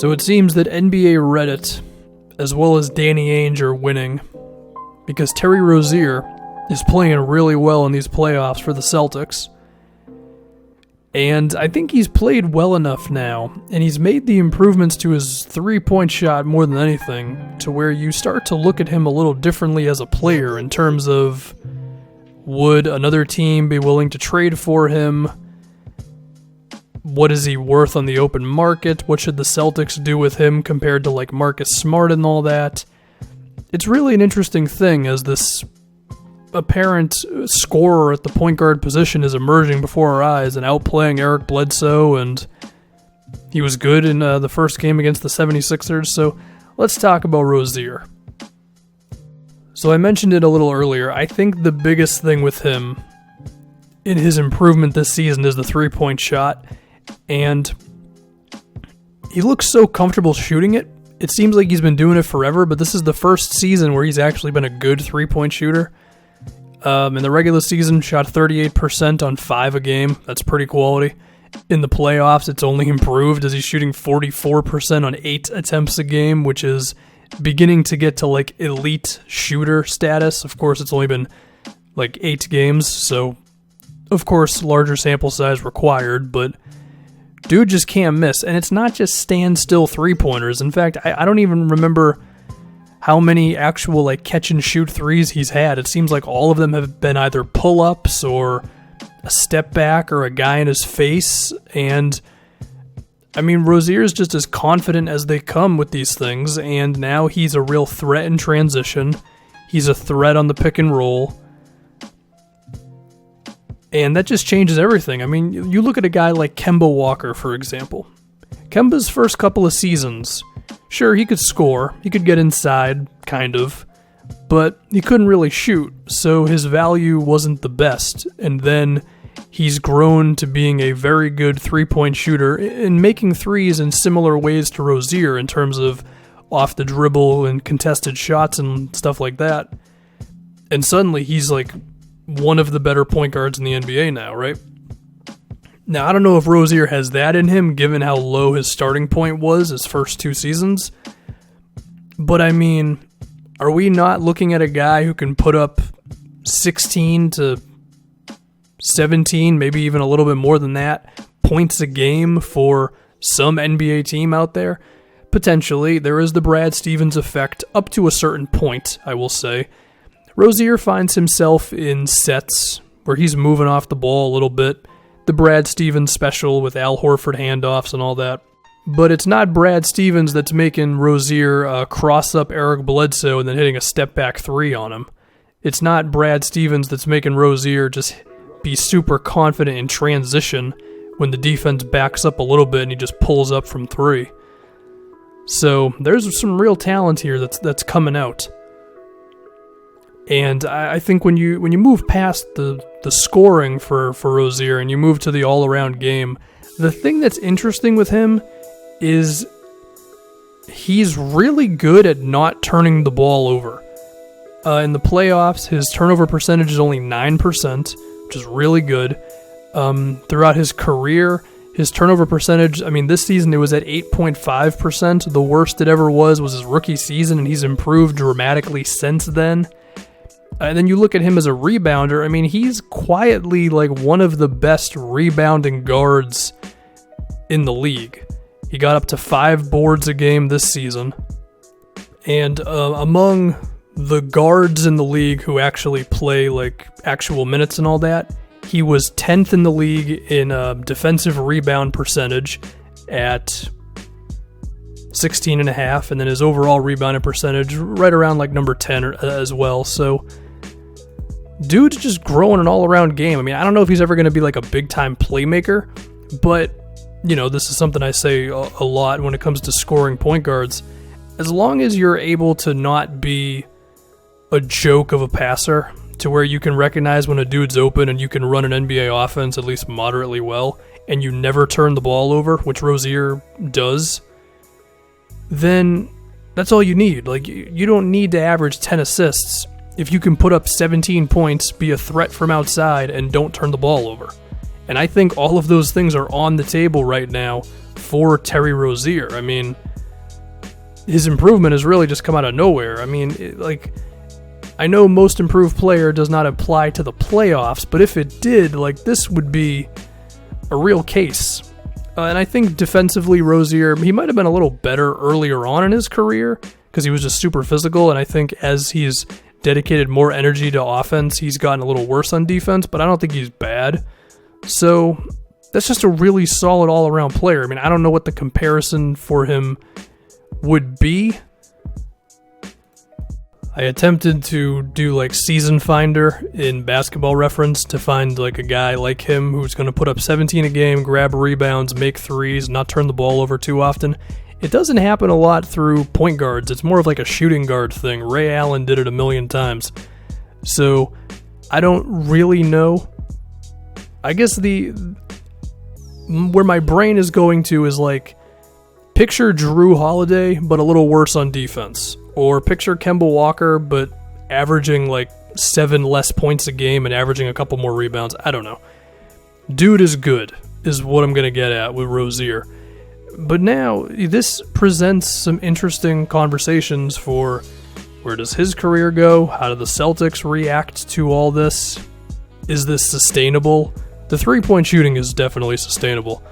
So it seems that NBA Reddit, as well as Danny Ainge, are winning because Terry Rozier is playing really well in these playoffs for the Celtics. And I think he's played well enough now, and he's made the improvements to his three-point shot more than anything, to where you start to look at him a little differently as a player in terms of, would another team be willing to trade for him? What is he worth on the open market? What should the Celtics do with him compared to like Marcus Smart and all that? It's really an interesting thing as this apparent scorer at the point guard position is emerging before our eyes and outplaying Eric Bledsoe, and he was good in the first game against the 76ers. So let's talk about Rozier. So I mentioned it a little earlier. I think the biggest thing with him in his improvement this season is the three-point shot, and he looks so comfortable shooting it. It seems like he's been doing it forever, but this is the first season where he's actually been a good three-point shooter. In the regular season, shot 38% on 5 a game. That's pretty quality. In the playoffs, it's only improved as he's shooting 44% on 8 attempts a game, which is beginning to get to like elite shooter status. Of course, it's only been like 8 games, so of course, larger sample size required, but dude just can't miss. And it's not just standstill three-pointers. In fact, I don't even remember how many actual like catch and shoot threes he's had. It seems like all of them have been either pull-ups or a step back or a guy in his face. And I mean, Rozier is just as confident as they come with these things, and now he's a real threat in transition. He's a threat on the pick and roll. And that just changes everything. I mean, you look at a guy like Kemba Walker, for example. Kemba's first couple of seasons, sure, he could score, he could get inside, kind of, but he couldn't really shoot, so his value wasn't the best. And then he's grown to being a very good three-point shooter and making threes in similar ways to Rozier in terms of off the dribble and contested shots and stuff like that. And suddenly he's like one of the better point guards in the NBA now, right? Now, I don't know if Rozier has that in him, given how low his starting point was his first 2 seasons. But, I mean, are we not looking at a guy who can put up 16 to 17, maybe even a little bit more than that, points a game for some NBA team out there? Potentially. There is the Brad Stevens effect up to a certain point, I will say. Rozier finds himself in sets where he's moving off the ball a little bit. The Brad Stevens special with Al Horford handoffs and all that. But it's not Brad Stevens that's making Rozier cross up Eric Bledsoe and then hitting a step back 3 on him. It's not Brad Stevens that's making Rozier just be super confident in transition when the defense backs up a little bit and he just pulls up from 3. So there's some real talent here that's coming out. And I think when you move past the scoring for Rozier and you move to the all-around game, the thing that's interesting with him is he's really good at not turning the ball over. In the playoffs, his turnover percentage is only 9%, which is really good. Throughout his career, his turnover percentage, I mean, this season it was at 8.5%. The worst it ever was his rookie season, and he's improved dramatically since then. And then you look at him as a rebounder. I mean, he's quietly like one of the best rebounding guards in the league. He got up to 5 boards a game this season. And among the guards in the league who actually play like actual minutes and all that, he was 10th in the league in defensive rebound percentage at 16.5, and then his overall rebounding percentage right around like number 10 as well. So dude's just growing an all-around game. I mean, I don't know if he's ever going to be like a big-time playmaker, but, you know, this is something I say a lot when it comes to scoring point guards. As long as you're able to not be a joke of a passer, to where you can recognize when a dude's open and you can run an NBA offense at least moderately well, and you never turn the ball over, which Rozier does, then that's all you need. Like, you don't need to average 10 assists if you can put up 17 points, be a threat from outside, and don't turn the ball over. And I think all of those things are on the table right now for Terry Rozier. I mean, his improvement has really just come out of nowhere. I mean, I know most improved player does not apply to the playoffs, but if it did, this would be a real case. And I think defensively, Rozier, he might have been a little better earlier on in his career because he was just super physical, and I think as he's dedicated more energy to offense, he's gotten a little worse on defense, but I don't think he's bad. So that's just a really solid all-around player. I mean, I don't know what the comparison for him would be. I attempted to do Season Finder in Basketball Reference to find a guy like him who's going to put up 17 a game, grab rebounds, make threes, not turn the ball over too often. It doesn't happen a lot through point guards. It's more of a shooting guard thing. Ray Allen did it a million times. So I don't really know. I guess where my brain is going to is picture Drew Holiday, but a little worse on defense. Or picture Kemba Walker, but averaging 7 less points a game and averaging a couple more rebounds. I don't know. Dude is good, is what I'm going to get at with Rozier. But now, this presents some interesting conversations for where does his career go? How do the Celtics react to all this? Is this sustainable? The three-point shooting is definitely sustainable.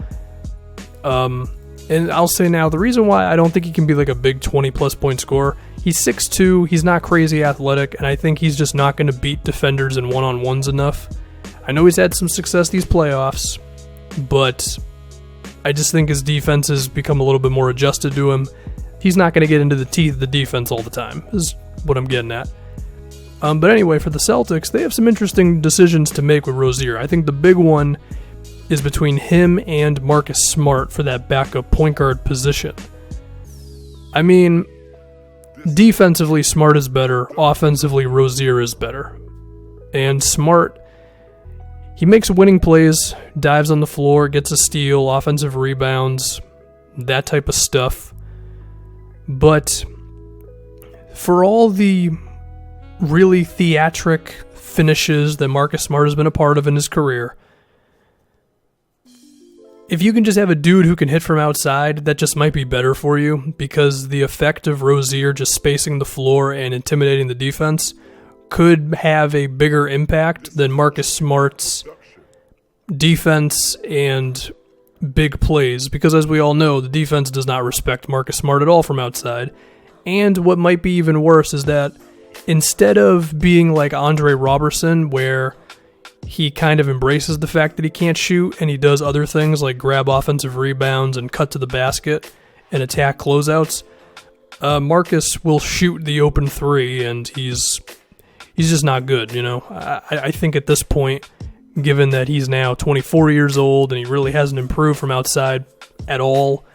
And I'll say now, the reason why I don't think he can be a big 20-plus point scorer, he's 6'2", he's not crazy athletic, and I think he's just not going to beat defenders in one-on-ones enough. I know he's had some success these playoffs, but I just think his defense has become a little bit more adjusted to him. He's not going to get into the teeth of the defense all the time, is what I'm getting at. But anyway, for the Celtics, they have some interesting decisions to make with Rozier. I think the big one is between him and Marcus Smart for that backup point guard position. I mean, defensively, Smart is better. Offensively, Rozier is better. And Smart, he makes winning plays, dives on the floor, gets a steal, offensive rebounds, that type of stuff. But for all the really theatric finishes that Marcus Smart has been a part of in his career, if you can just have a dude who can hit from outside, that just might be better for you, because the effect of Rozier just spacing the floor and intimidating the defense could have a bigger impact than Marcus Smart's defense and big plays, because as we all know, the defense does not respect Marcus Smart at all from outside. And what might be even worse is that instead of being like Andre Robertson, where he kind of embraces the fact that he can't shoot and he does other things like grab offensive rebounds and cut to the basket and attack closeouts, Marcus will shoot the open three, and he's just not good, you know. I think at this point, given that he's now 24 years old and he really hasn't improved from outside at all,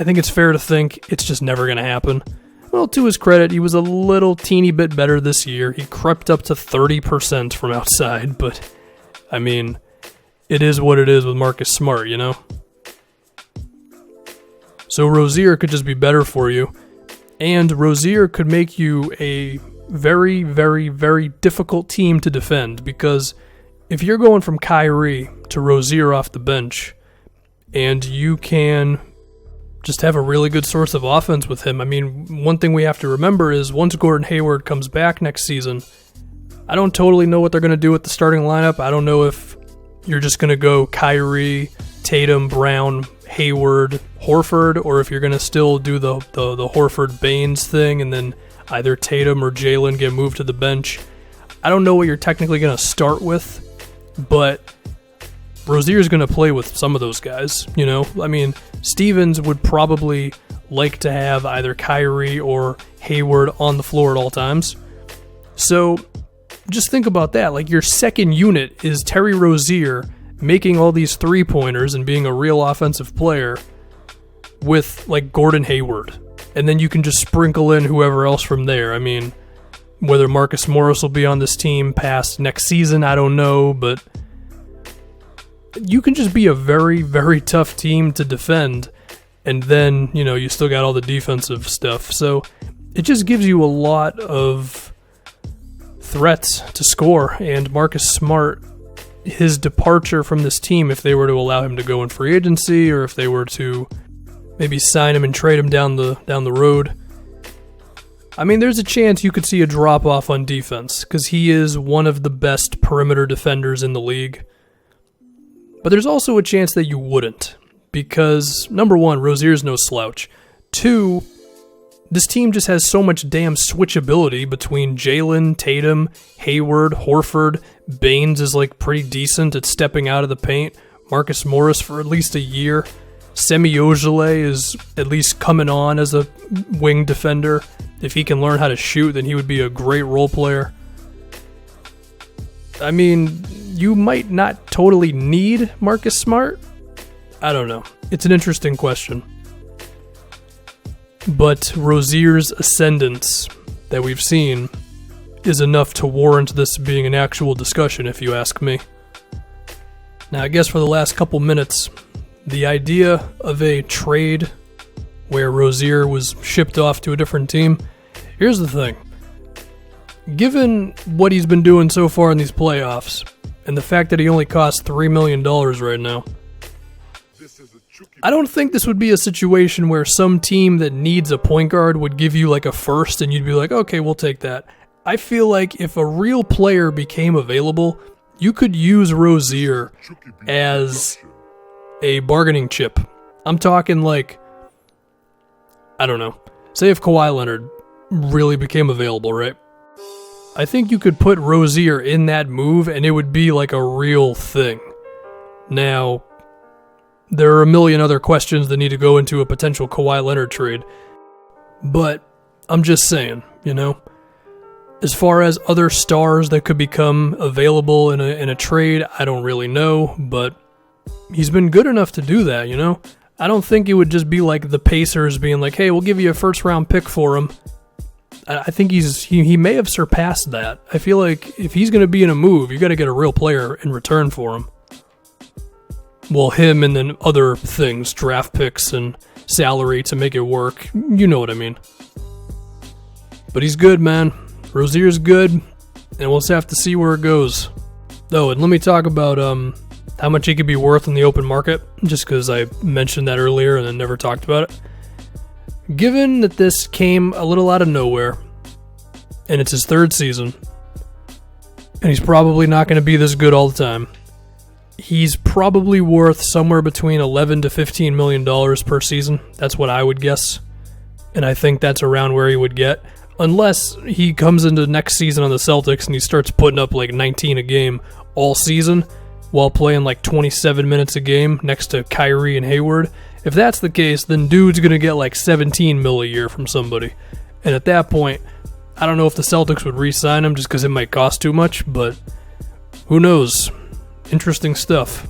I think it's fair to think it's just never going to happen. Well, to his credit, he was a little teeny bit better this year. He crept up to 30% from outside, but, I mean, it is what it is with Marcus Smart, you know? So Rozier could just be better for you, and Rozier could make you a very, very, very difficult team to defend, because if you're going from Kyrie to Rozier off the bench, and you can just have a really good source of offense with him. I mean, one thing we have to remember is once Gordon Hayward comes back next season, I don't totally know what they're going to do with the starting lineup. I don't know if you're just going to go Kyrie, Tatum, Brown, Hayward, Horford, or if you're going to still do the Horford-Baines thing and then either Tatum or Jalen get moved to the bench. I don't know what you're technically going to start with, but Rozier's going to play with some of those guys, you know? I mean, Stevens would probably like to have either Kyrie or Hayward on the floor at all times. So just think about that. Like, your second unit is Terry Rozier making all these three-pointers and being a real offensive player with, like, Gordon Hayward. And then you can just sprinkle in whoever else from there. I mean, whether Marcus Morris will be on this team past next season, I don't know, but you can just be a very, very tough team to defend, and then, you know, you still got all the defensive stuff. So it just gives you a lot of threats to score, and Marcus Smart, his departure from this team, if they were to allow him to go in free agency, or if they were to maybe sign him and trade him down the road. I mean, there's a chance you could see a drop-off on defense, because he is one of the best perimeter defenders in the league. But there's also a chance that you wouldn't, because, number one, Rozier's no slouch. Two, this team just has so much damn switchability between Jalen, Tatum, Hayward, Horford. Baines is like pretty decent at stepping out of the paint. Marcus Morris for at least a year. Semi Ojeleye is at least coming on as a wing defender. If he can learn how to shoot, then he would be a great role player. I mean, you might not totally need Marcus Smart. I don't know. It's an interesting question. But Rozier's ascendance that we've seen is enough to warrant this being an actual discussion, if you ask me. Now, I guess for the last couple minutes, the idea of a trade where Rozier was shipped off to a different team, here's the thing. Given what he's been doing so far in these playoffs, and the fact that he only costs $3 million right now, I don't think this would be a situation where some team that needs a point guard would give you like a first and you'd be like, okay, we'll take that. I feel like if a real player became available, you could use Rozier as a bargaining chip. I'm talking like, I don't know, say if Kawhi Leonard really became available, right? I think you could put Rozier in that move and it would be like a real thing. Now, there are a million other questions that need to go into a potential Kawhi Leonard trade, but I'm just saying, you know, as far as other stars that could become available in a trade, I don't really know, but he's been good enough to do that, you know? I don't think it would just be like the Pacers being like, hey, we'll give you a first-round pick for him. I think he may have surpassed that. I feel like if he's going to be in a move, you got to get a real player in return for him. Well, him and then other things, draft picks and salary to make it work. You know what I mean. But he's good, man. Rozier's good, and we'll just have to see where it goes. Oh, and let me talk about how much he could be worth in the open market, just because I mentioned that earlier and then never talked about it. Given that this came a little out of nowhere, and it's his third season, and he's probably not going to be this good all the time, he's probably worth somewhere between $11 to $15 million per season. That's what I would guess. And I think that's around where he would get. Unless he comes into next season on the Celtics and he starts putting up like 19 a game all season while playing like 27 minutes a game next to Kyrie and Hayward. If that's the case, then dude's going to get like 17 mil a year from somebody. And at that point, I don't know if the Celtics would re-sign him just because it might cost too much, but who knows? Interesting stuff.